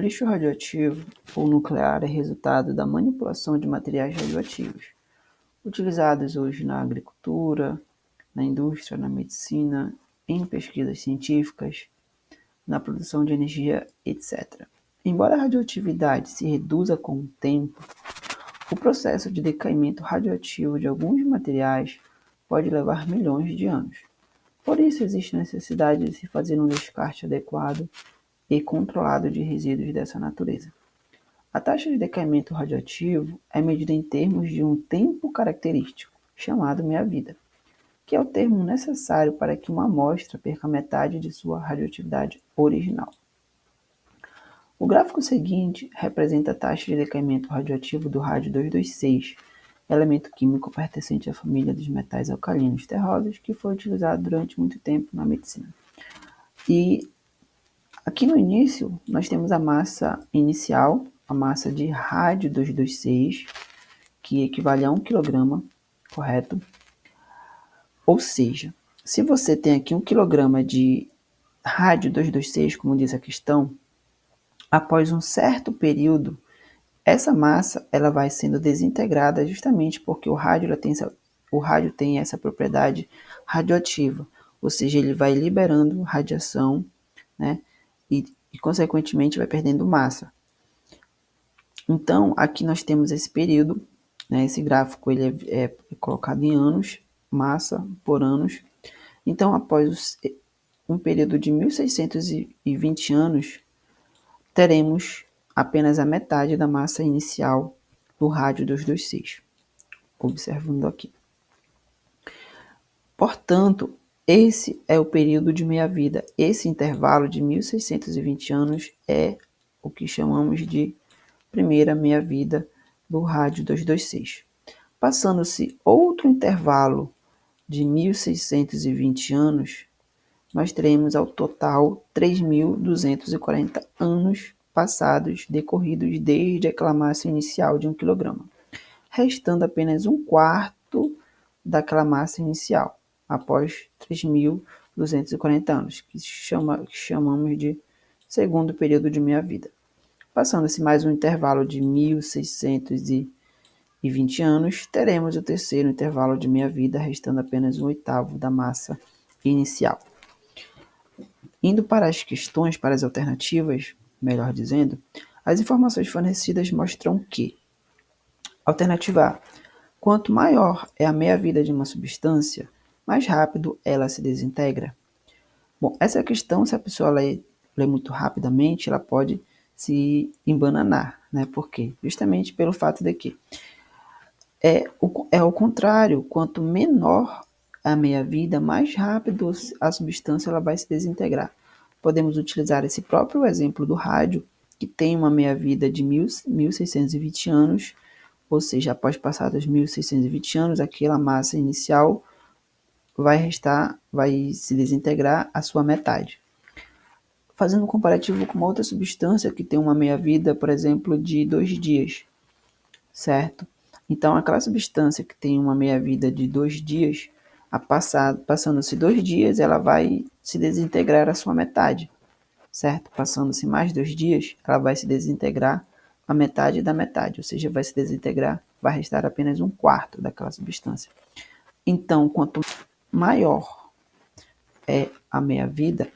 lixo radioativo ou nuclear é resultado da manipulação de materiais radioativos, utilizados hoje na agricultura, na indústria, na medicina, em pesquisas científicas, na produção de energia, etc. Embora a radioatividade se reduza com o tempo, o processo de decaimento radioativo de alguns materiais pode levar milhões de anos. Por isso, existe necessidade de se fazer um descarte adequado e controlado de resíduos dessa natureza. A taxa de decaimento radioativo é medida em termos de um tempo característico, chamado meia-vida, que é o termo necessário para que uma amostra perca metade de sua radioatividade original. O gráfico seguinte representa a taxa de decaimento radioativo do rádio 226, elemento químico pertencente à família dos metais alcalinos terrosos, que foi utilizado durante muito tempo na medicina. E aqui no início, nós temos a massa inicial, a massa de rádio 226, que equivale a 1 kg, correto? Ou seja, se você tem aqui 1 kg de rádio 226, como diz a questão, após um certo período, essa massa ela vai sendo desintegrada justamente porque o rádio tem essa propriedade radioativa, ou seja, ele vai liberando radiação, né? E consequentemente vai perdendo massa. Então, aqui nós temos esse período, né? Esse gráfico ele é colocado em anos, massa por anos. Então, após um período de 1620 anos, teremos apenas a metade da massa inicial do rádio 226, observando aqui. Portanto, esse é o período de meia-vida. Esse intervalo de 1620 anos é o que chamamos de primeira meia-vida do rádio 226. Passando-se outro intervalo de 1620 anos, nós teremos ao total 3.240 anos passados decorridos desde aquela massa inicial de 1 kg, restando apenas um quarto daquela massa inicial, após 3.240 anos, que chamamos de segundo período de meia-vida. Passando-se mais um intervalo de 1.620 anos, teremos o terceiro intervalo de meia-vida, restando apenas um oitavo da massa inicial. Indo para as questões, para as alternativas, melhor dizendo, as informações fornecidas mostram que: alternativa A, quanto maior é a meia-vida de uma substância, mais rápido ela se desintegra. Bom, essa questão, se a pessoa lê muito rapidamente, ela pode se embananar, né? Por quê? Justamente pelo fato de que é o contrário, quanto menor a meia-vida, mais rápido a substância ela vai se desintegrar. Podemos utilizar esse próprio exemplo do rádio, que tem uma meia-vida de 1.620 anos, ou seja, após passados 1.620 anos, aquela massa inicial vai se desintegrar a sua metade. Fazendo um comparativo com uma outra substância que tem uma meia-vida, por exemplo, de 2 dias, certo? Então, aquela substância que tem uma meia-vida de 2 dias, passando-se 2 dias, ela vai se desintegrar a sua metade, certo? Passando-se mais 2 dias, ela vai se desintegrar a metade da metade, ou seja, vai se desintegrar, vai restar apenas um quarto daquela substância. Então, quanto maior é a meia-vida,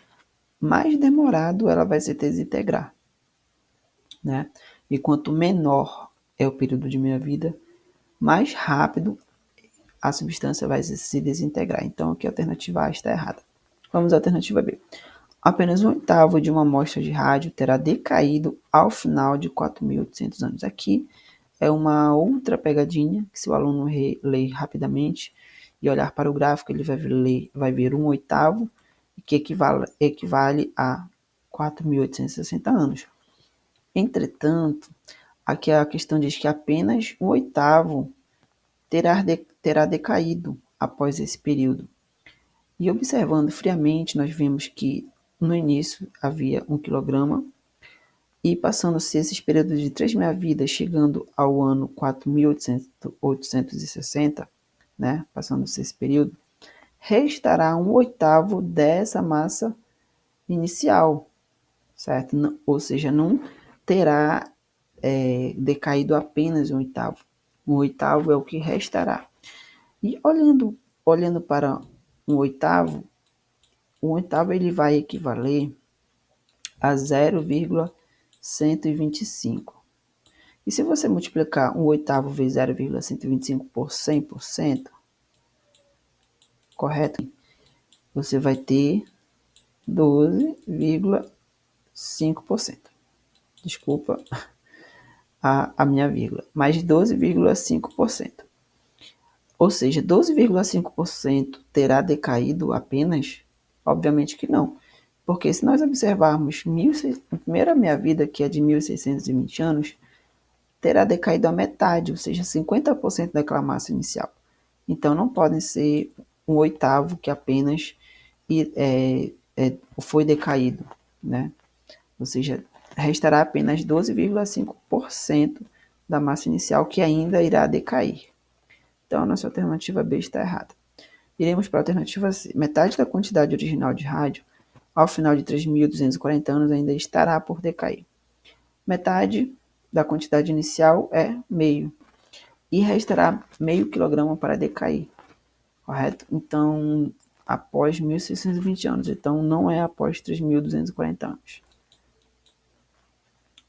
mais demorado ela vai se desintegrar, né? E quanto menor é o período de meia-vida, mais rápido a substância vai se desintegrar. Então, aqui a alternativa A está errada. Vamos à alternativa B. Apenas um oitavo de uma amostra de rádio terá decaído ao final de 4.800 anos. Aqui é uma outra pegadinha, que se o aluno ler rapidamente e olhar para o gráfico, ele vai ver um oitavo, que equivale a 4.860 anos. Entretanto, aqui a questão diz que apenas um oitavo terá decaído após esse período. E observando friamente, nós vimos que no início havia 1 kg, e passando-se esses períodos de 3 meia-vidas, chegando ao ano 4.860, né, passando-se esse período, restará um oitavo dessa massa inicial, certo? Ou seja, terá decaído apenas um oitavo. Um oitavo é o que restará. E olhando para um oitavo ele vai equivaler a 0,125. E se você multiplicar um oitavo vezes 0,125 por 100%, correto? Você vai ter 12,5%. Desculpa a minha vírgula, mas 12,5%. Ou seja, 12,5% terá decaído apenas? Obviamente que não. Porque se nós observarmos a primeira meia-vida, que é de 1.620 anos, terá decaído a metade, ou seja, 50% daquela massa inicial. Então não podem ser um oitavo que apenas foi decaído, né? Ou seja, restará apenas 12,5% da massa inicial que ainda irá decair. Então a nossa alternativa B está errada. Iremos para a alternativa C. Metade da quantidade original de rádio, ao final de 3.240 anos, ainda estará por decair. Metade da quantidade inicial é meio, e restará meio quilograma para decair, correto? Então, após 1.620 anos, então não é após 3.240 anos.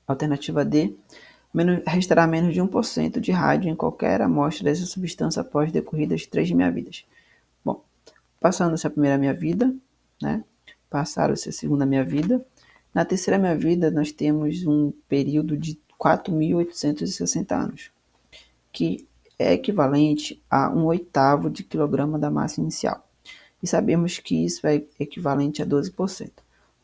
Alternativa D, restará menos de 1% de rádio em qualquer amostra dessa substância após decorridas 3 meia-vidas. Bom, passando-se a primeira meia-vida, né? Passaram-se a segunda meia-vida. Na terceira meia-vida, nós temos um período de 4.860 anos, que é equivalente a um oitavo de quilograma da massa inicial. E sabemos que isso é equivalente a 12%.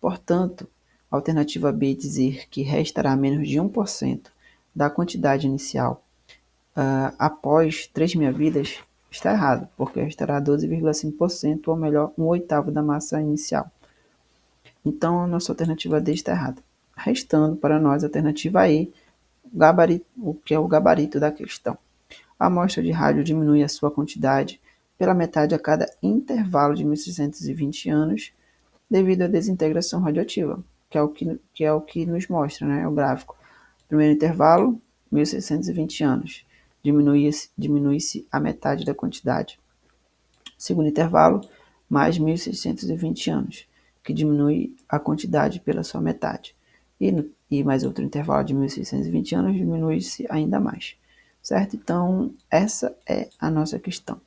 Portanto, a alternativa B dizer que restará menos de 1% da quantidade inicial após 3 meia-vidas está errado, porque restará 12,5%, ou melhor, um oitavo da massa inicial. Então, a nossa alternativa D está errada. Restando para nós a alternativa E, o que é o gabarito da questão. A amostra de rádio diminui a sua quantidade pela metade a cada intervalo de 1.620 anos devido à desintegração radioativa, que é o que nos mostra, né, o gráfico. Primeiro intervalo, 1.620 anos. Diminui-se a metade da quantidade. Segundo intervalo, mais 1.620 anos, que diminui a quantidade pela sua metade. E mais outro intervalo de 1.620 anos, diminui-se ainda mais. Certo? Então, essa é a nossa questão.